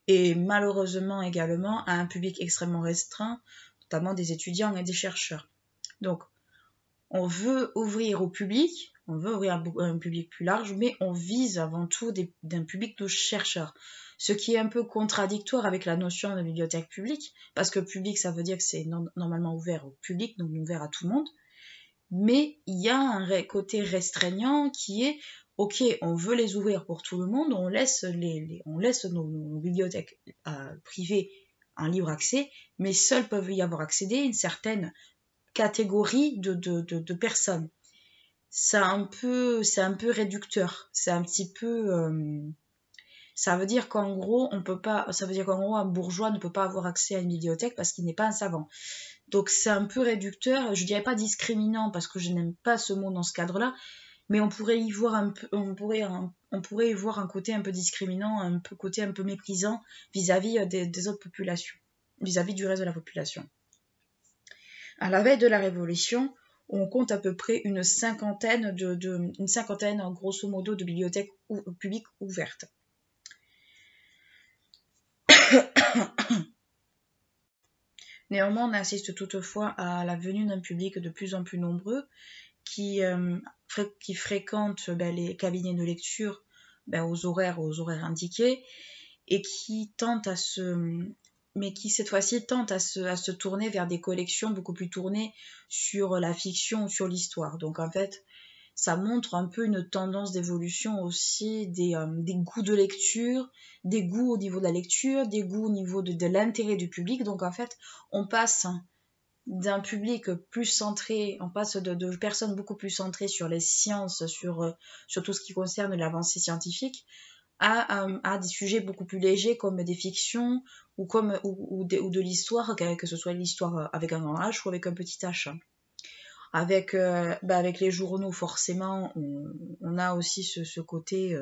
et malheureusement également à un public extrêmement restreint, notamment des étudiants et des chercheurs. Donc, on veut ouvrir au public, on veut ouvrir un public plus large, mais on vise avant tout d'un public de chercheurs. Ce qui est un peu contradictoire avec la notion de bibliothèque publique, parce que public, ça veut dire que c'est normalement ouvert au public, donc ouvert à tout le monde. Mais il y a un côté restreignant qui est, ok, on veut les ouvrir pour tout le monde, on laisse nos bibliothèques privées en libre accès, mais seuls peuvent y avoir accédé une certaine catégorie de personnes. C'est un peu réducteur. C'est un petit peu... ça veut dire qu'en gros, un bourgeois ne peut pas avoir accès à une bibliothèque parce qu'il n'est pas un savant. Donc c'est un peu réducteur, je dirais pas discriminant parce que je n'aime pas ce mot dans ce cadre-là, mais on pourrait y voir un côté un peu discriminant, un côté un peu méprisant vis-à-vis des autres populations, vis-à-vis du reste de la population. À la veille de la Révolution, on compte à peu près une cinquantaine grosso modo de bibliothèques publiques ouvertes. Néanmoins, on assiste toutefois à la venue d'un public de plus en plus nombreux qui fréquente les cabinets de lecture aux horaires indiqués et qui cette fois-ci tente à se tourner vers des collections beaucoup plus tournées sur la fiction ou sur l'histoire. Donc en fait, ça montre un peu une tendance d'évolution aussi des goûts de lecture, des goûts au niveau de la lecture, des goûts au niveau de l'intérêt du public. Donc en fait, on passe d'un public plus centré, on passe de personnes beaucoup plus centrées sur les sciences, sur tout ce qui concerne l'avancée scientifique, à des sujets beaucoup plus légers comme des fictions ou de l'histoire, que ce soit l'histoire avec un grand H ou avec un petit H. Avec les journaux, forcément, on a aussi ce côté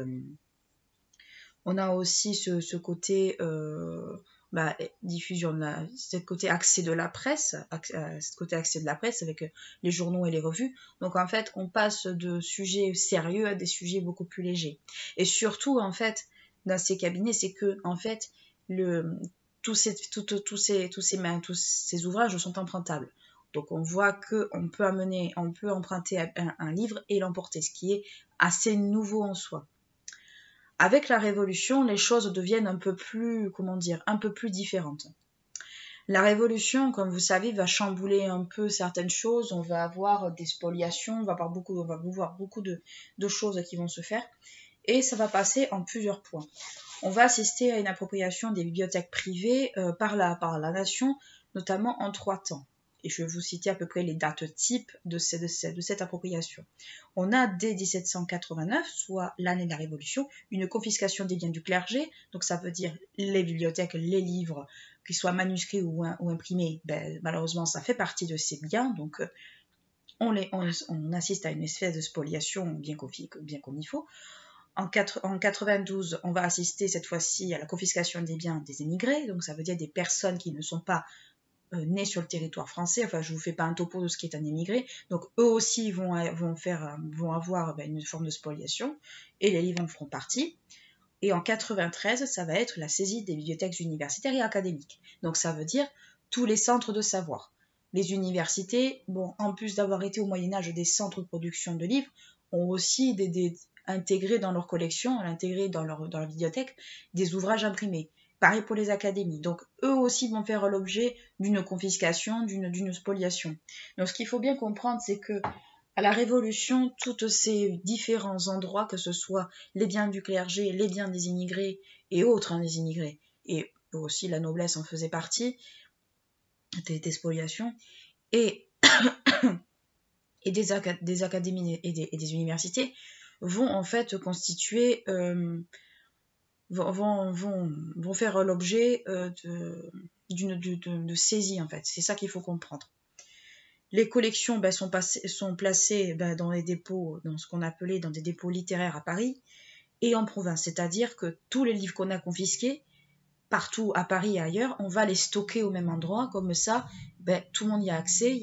diffusion, ce côté accès de la presse, avec les journaux et les revues. Donc en fait, on passe de sujets sérieux à des sujets beaucoup plus légers. Et surtout, en fait, dans ces cabinets, c'est que en fait, tous ces ouvrages sont empruntables. Donc on voit qu'on peut emprunter un livre et l'emporter, ce qui est assez nouveau en soi. Avec la Révolution, les choses deviennent un peu plus, un peu plus différentes. La Révolution, comme vous savez, va chambouler un peu certaines choses. On va avoir des spoliations, on va voir beaucoup de choses qui vont se faire. Et ça va passer en plusieurs points. On va assister à une appropriation des bibliothèques privées par la nation, notamment en 3 temps. Et je vais vous citer à peu près les dates types de cette appropriation. On a dès 1789, soit l'année de la Révolution, une confiscation des biens du clergé. Donc ça veut dire les bibliothèques, les livres, qu'ils soient manuscrits ou imprimés. Malheureusement, ça fait partie de ces biens. Donc on assiste à une espèce de spoliation bien comme il faut. En 92, on va assister cette fois-ci à la confiscation des biens des émigrés, donc ça veut dire des personnes qui ne sont pas nées sur le territoire français. Enfin, je ne vous fais pas un topo de ce qui est un émigré, donc eux aussi vont avoir une forme de spoliation, et les livres en feront partie. Et en 93, ça va être la saisie des bibliothèques universitaires et académiques. Donc ça veut dire tous les centres de savoir. Les universités, en plus d'avoir été au Moyen-Âge des centres de production de livres, ont aussi intégré dans leur collection, intégré dans leur bibliothèque, des ouvrages imprimés. Pareil pour les académies. Donc, eux aussi vont faire l'objet d'une confiscation, d'une spoliation. Donc, ce qu'il faut bien comprendre, c'est que à la Révolution, tous ces différents endroits, que ce soit les biens du clergé, les biens des immigrés et autres des immigrés, et aussi la noblesse en faisait partie, des spoliations, et des académies et des universités, vont en fait constituer, vont faire l'objet de saisie en fait. C'est ça qu'il faut comprendre. Les collections sont placées dans les dépôts, dans ce qu'on appelait dans des dépôts littéraires à Paris et en province. C'est-à-dire que tous les livres qu'on a confisqués, partout à Paris et ailleurs, on va les stocker au même endroit. Comme ça, tout le monde y a accès.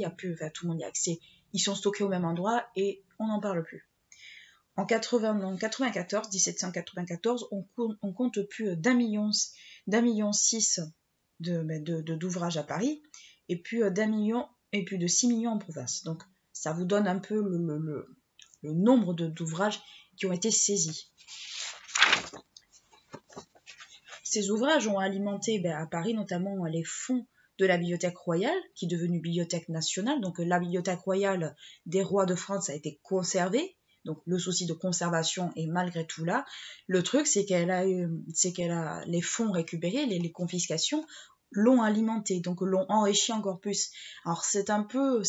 Tout le monde y a accès. Ils sont stockés au même endroit et on n'en parle plus. En 1794, on compte plus d'1,6 million d'ouvrages à Paris et plus de 6 millions en province. Donc ça vous donne un peu le nombre d'ouvrages qui ont été saisis. Ces ouvrages ont alimenté à Paris notamment les fonds de la Bibliothèque royale, qui est devenue Bibliothèque nationale. Donc la Bibliothèque royale des rois de France a été conservée. Donc le souci de conservation est malgré tout là. Le truc, c'est qu'elle a les fonds récupérés, les confiscations, l'ont alimenté, donc l'ont enrichi encore plus. Alors c'est un peu,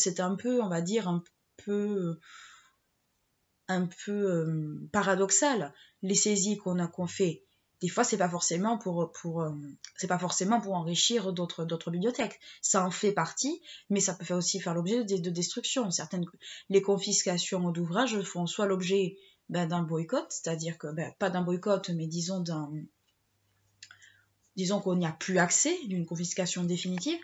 on va dire, un peu paradoxal. Les saisies qu'on fait, des fois c'est pas forcément pour enrichir d'autres bibliothèques. Ça en fait partie, mais ça peut aussi faire l'objet de destruction. Les confiscations d'ouvrages font soit l'objet d'un boycott, c'est-à-dire que pas d'un boycott, mais disons qu'on n'y a plus accès, d'une confiscation définitive,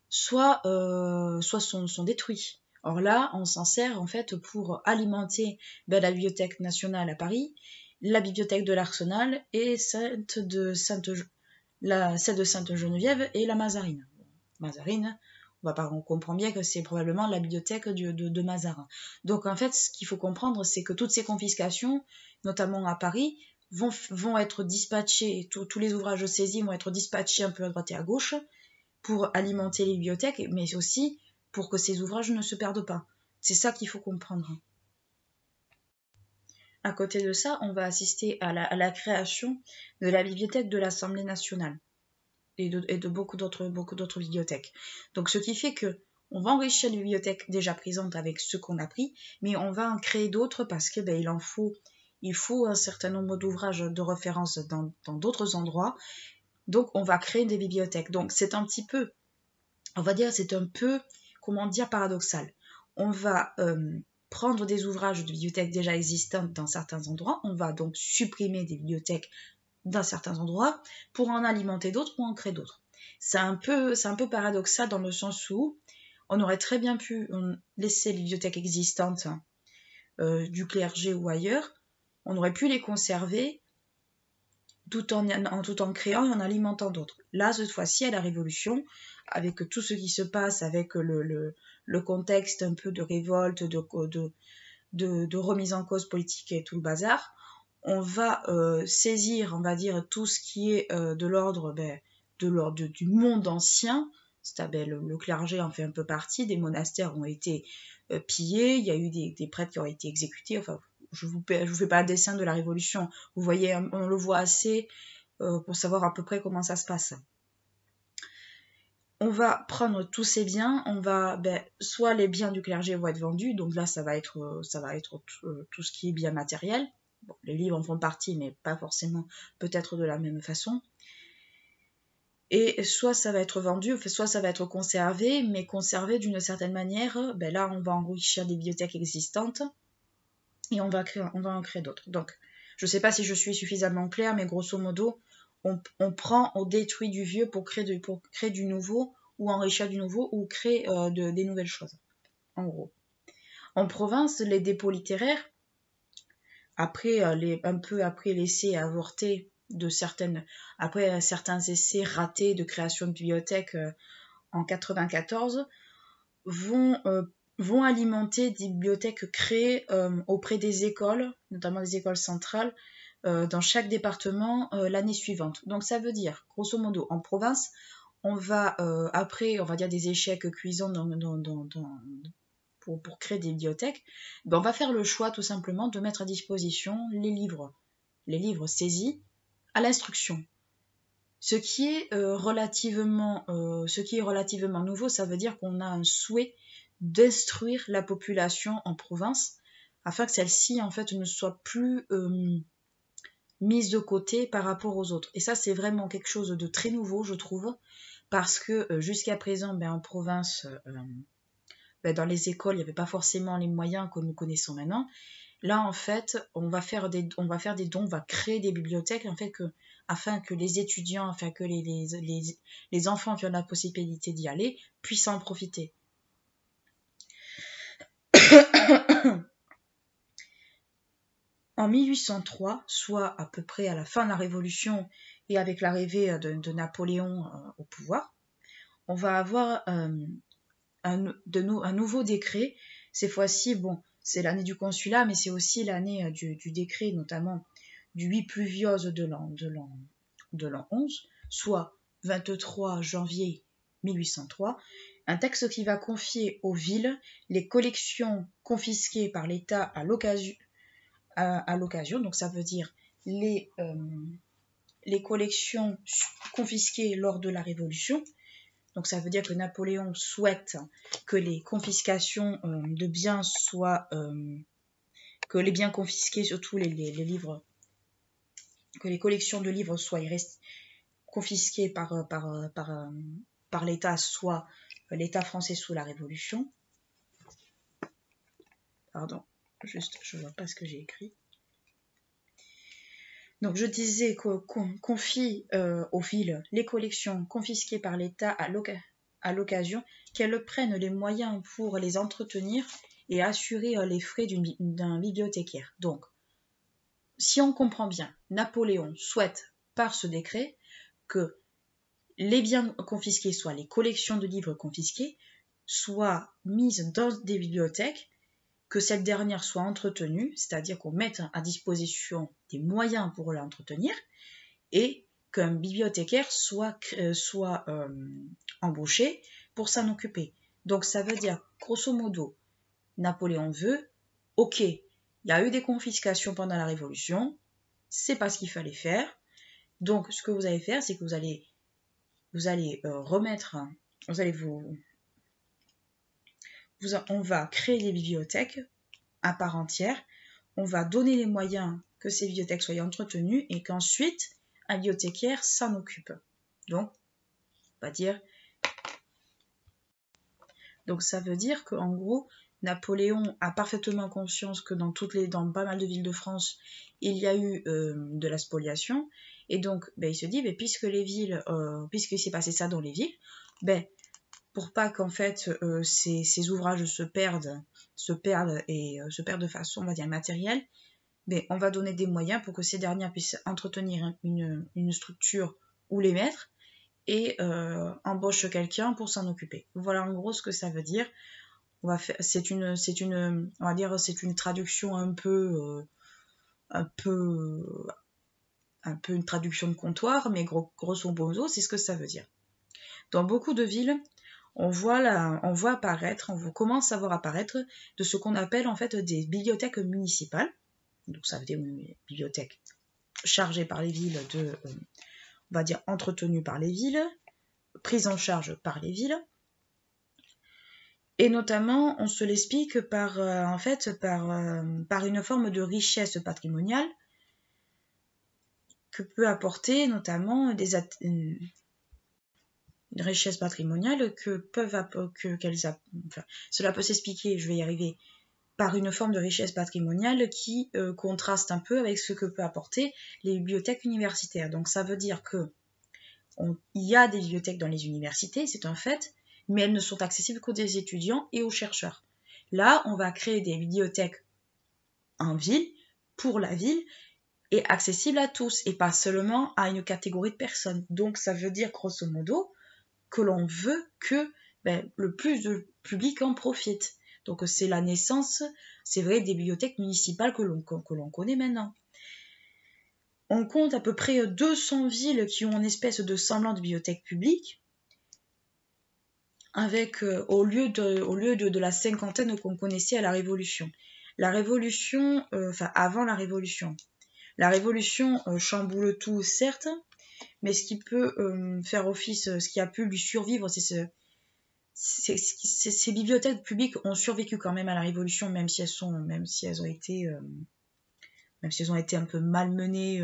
soit sont détruits. Or là, on s'en sert en fait pour alimenter la Bibliothèque nationale à Paris, la bibliothèque de l'Arsenal et celle de Sainte-Geneviève et la Mazarine. Mazarine, on comprend bien que c'est probablement la bibliothèque de Mazarin. Donc en fait, ce qu'il faut comprendre, c'est que toutes ces confiscations, notamment à Paris, vont être dispatchés, tous les ouvrages saisis vont être dispatchés un peu à droite et à gauche pour alimenter les bibliothèques, mais aussi pour que ces ouvrages ne se perdent pas. C'est ça qu'il faut comprendre. À côté de ça, on va assister à la création de la bibliothèque de l'Assemblée nationale et de beaucoup d'autres bibliothèques. Donc ce qui fait que on va enrichir les bibliothèques déjà présentes avec ce qu'on a pris, mais on va en créer d'autres parce que il faut un certain nombre d'ouvrages de référence dans d'autres endroits. Donc on va créer des bibliothèques. Donc c'est un petit peu, on va dire, c'est un peu, paradoxal. On va prendre des ouvrages de bibliothèques déjà existantes dans certains endroits, on va donc supprimer des bibliothèques dans certains endroits pour en alimenter d'autres ou en créer d'autres. C'est un peu paradoxal dans le sens où on aurait très bien pu laisser les bibliothèques existantes du clergé ou ailleurs, on aurait pu les conserver tout en créant et en alimentant d'autres. Là, cette fois-ci, à la Révolution, avec tout ce qui se passe, avec le contexte un peu de révolte, de remise en cause politique et tout le bazar, on va saisir, on va dire, tout ce qui est de l'ordre du monde ancien. Le clergé en fait un peu partie, des monastères ont été pillés, il y a eu des prêtres qui ont été exécutés, enfin, je vous fais pas un dessin de la Révolution, vous voyez, on le voit assez pour savoir à peu près comment ça se passe. On va prendre tous ces biens, soit les biens du clergé vont être vendus, donc là ça va être tout ce qui est bien matériel. Bon, les livres en font partie, mais pas forcément peut-être de la même façon. Et soit ça va être vendu, soit ça va être conservé, mais conservé d'une certaine manière. Là, on va enrichir des bibliothèques existantes et on va en créer d'autres. Donc, je ne sais pas si je suis suffisamment claire, mais grosso modo, on détruit du vieux pour créer du nouveau, ou enrichir du nouveau, ou créer des nouvelles choses, en gros. En province, les dépôts littéraires, un peu après l'essai avorté après certains essais ratés de création de bibliothèques en 94, vont alimenter des bibliothèques créées auprès des écoles, notamment des écoles centrales, dans chaque département l'année suivante. Donc ça veut dire, grosso modo, en province, on va, après, on va dire des échecs cuisants pour créer des bibliothèques, on va faire le choix tout simplement de mettre à disposition les livres saisis à l'instruction. Ce qui est relativement nouveau, ça veut dire qu'on a un souhait d'instruire la population en province afin que celle-ci en fait ne soit plus mise de côté par rapport aux autres. Et ça, c'est vraiment quelque chose de très nouveau, je trouve, parce que jusqu'à présent, en province, dans les écoles, il n'y avait pas forcément les moyens que nous connaissons maintenant. Là, en fait, on va faire des dons, on va créer des bibliothèques afin que les étudiants, afin que les enfants qui ont la possibilité d'y aller puissent en profiter. En 1803, soit à peu près à la fin de la Révolution et avec l'arrivée de Napoléon au pouvoir, on va avoir un nouveau décret. Cette fois-ci, c'est l'année du consulat, mais c'est aussi l'année du décret, notamment du 8 pluviose de l'an 11, soit 23 janvier 1803, un texte qui va confier aux villes les collections confisquées par l'État à l'occasion, donc ça veut dire les collections confisquées lors de la Révolution. Donc ça veut dire que Napoléon souhaite que les confiscations de biens soient, que les biens confisqués, surtout les livres, que les collections de livres soient confisquées par l'État, soit l'État français sous la Révolution. Pardon, juste, je ne vois pas ce que j'ai écrit. Donc je disais qu'on confie aux villes les collections confisquées par l'État à l'occasion, qu'elles prennent les moyens pour les entretenir et assurer les frais d'un bibliothécaire. Donc, si on comprend bien, Napoléon souhaite par ce décret que les biens confisqués, soit les collections de livres confisquées, soient mises dans des bibliothèques, que cette dernière soit entretenue, c'est-à-dire qu'on mette à disposition des moyens pour l'entretenir, et qu'un bibliothécaire soit embauché pour s'en occuper. Donc ça veut dire, grosso modo, Napoléon veut, ok, il y a eu des confiscations pendant la Révolution, c'est pas ce qu'il fallait faire, donc ce que vous allez faire, c'est que on va créer des bibliothèques à part entière, on va donner les moyens que ces bibliothèques soient entretenues et qu'ensuite un bibliothécaire s'en occupe. Donc, on va dire. Donc ça veut dire qu'en gros, Napoléon a parfaitement conscience que dans pas mal de villes de France, il y a eu de la spoliation, et donc il se dit, puisqu'il s'est passé ça dans les villes, pour pas qu'en fait ces ouvrages se perdent de façon, on va dire, matérielle, mais on va donner des moyens pour que ces dernières puissent entretenir une structure ou les maîtres et embauche quelqu'un pour s'en occuper. Voilà en gros ce que ça veut dire. On va dire c'est une traduction un peu une traduction de comptoir, mais grosso modo c'est ce que ça veut dire. Dans beaucoup de villes, on commence à voir apparaître de ce qu'on appelle en fait des bibliothèques municipales. Donc ça veut dire une bibliothèque chargée par les villes, on va dire entretenue par les villes, prise en charge par les villes. Et notamment, on se l'explique par une forme de richesse patrimoniale que peut apporter notamment une richesse patrimoniale cela peut s'expliquer, je vais y arriver, par une forme de richesse patrimoniale qui contraste un peu avec ce que peut apporter les bibliothèques universitaires. Donc ça veut dire que il y a des bibliothèques dans les universités, c'est un fait, mais elles ne sont accessibles qu'aux étudiants et aux chercheurs. Là, on va créer des bibliothèques en ville, pour la ville, et accessibles à tous, et pas seulement à une catégorie de personnes. Donc ça veut dire, grosso modo, que l'on veut que le plus de public en profite. Donc c'est la naissance, c'est vrai, des bibliothèques municipales que l'on connaît maintenant. On compte à peu près 200 villes qui ont une espèce de semblant de bibliothèque publique, avec au lieu de la cinquantaine qu'on connaissait à la Révolution. Avant la Révolution. La Révolution chamboule tout, certes, mais ce qui peut faire office, ce qui a pu lui survivre, ces bibliothèques publiques ont survécu quand même à la Révolution, même si elles ont été un peu malmenées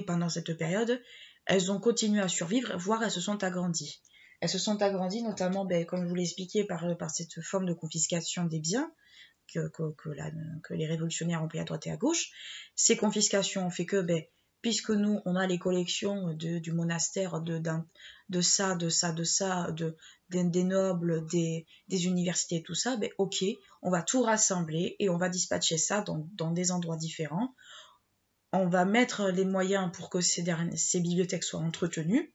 pendant cette période. Elles ont continué à survivre, voire elles se sont agrandies. Elles se sont agrandies notamment, comme je vous l'ai expliqué, par cette forme de confiscation des biens que les révolutionnaires ont pris à droite et à gauche. Ces confiscations ont fait que, puisque nous, on a les collections du monastère, des nobles, des universités, tout ça, ok, on va tout rassembler et on va dispatcher ça dans des endroits différents. On va mettre les moyens pour que ces bibliothèques soient entretenues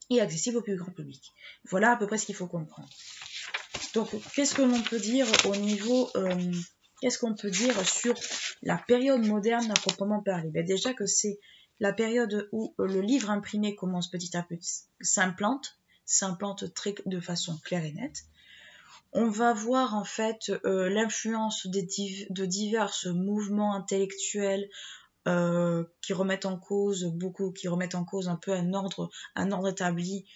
et accessibles au plus grand public. Voilà à peu près ce qu'il faut comprendre. Donc, qu'est-ce que l'on peut dire qu'est-ce qu'on peut dire sur la période moderne à proprement parler? Déjà que c'est la période où le livre imprimé commence petit à petit, s'implante de façon claire et nette. On va voir en fait l'influence de divers mouvements intellectuels qui remettent en cause un peu un ordre établi.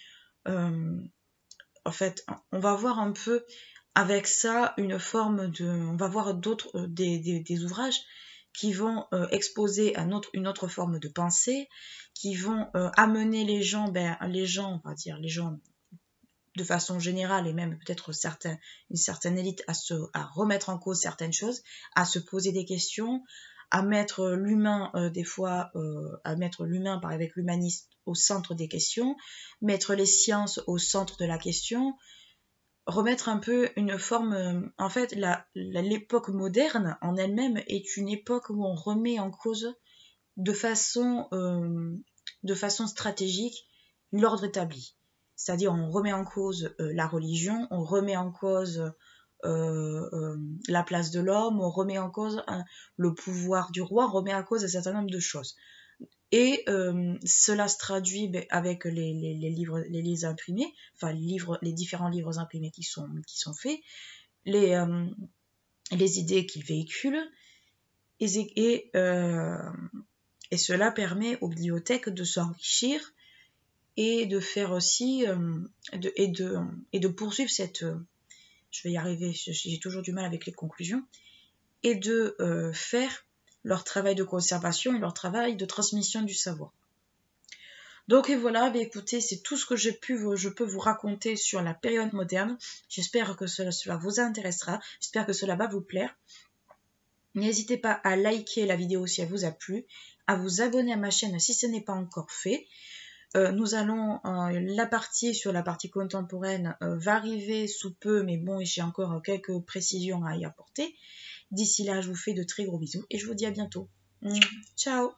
En fait, on va voir un peu avec ça on va voir d'autres des ouvrages qui vont exposer une autre forme de pensée, qui vont amener les gens de façon générale et même peut-être une certaine élite à remettre en cause certaines choses, à se poser des questions, à mettre l'humain avec l'humanisme au centre des questions, mettre les sciences au centre de la question, remettre un peu une forme... en fait, l'époque moderne en elle-même est une époque où on remet en cause de façon stratégique l'ordre établi. C'est-à-dire on remet en cause la religion, on remet en cause la place de l'homme, on remet en cause le pouvoir du roi, on remet en cause un certain nombre de choses. Et cela se traduit avec les livres imprimés, enfin les différents livres imprimés qui sont faits, les idées qu'ils véhiculent, et cela permet aux bibliothèques de s'enrichir et de faire aussi et de poursuivre cette je vais y arriver, j'ai toujours du mal avec les conclusions, et de faire leur travail de conservation et leur travail de transmission du savoir. Donc et voilà, écoutez, c'est tout ce que je peux vous raconter sur la période moderne. J'espère que cela vous intéressera, j'espère que cela va vous plaire. N'hésitez pas à liker la vidéo si elle vous a plu, à vous abonner à ma chaîne si ce n'est pas encore fait. Nous allons, la partie sur la partie contemporaine va arriver sous peu, mais bon, j'ai encore quelques précisions à y apporter. D'ici là, je vous fais de très gros bisous et je vous dis à bientôt. Ciao!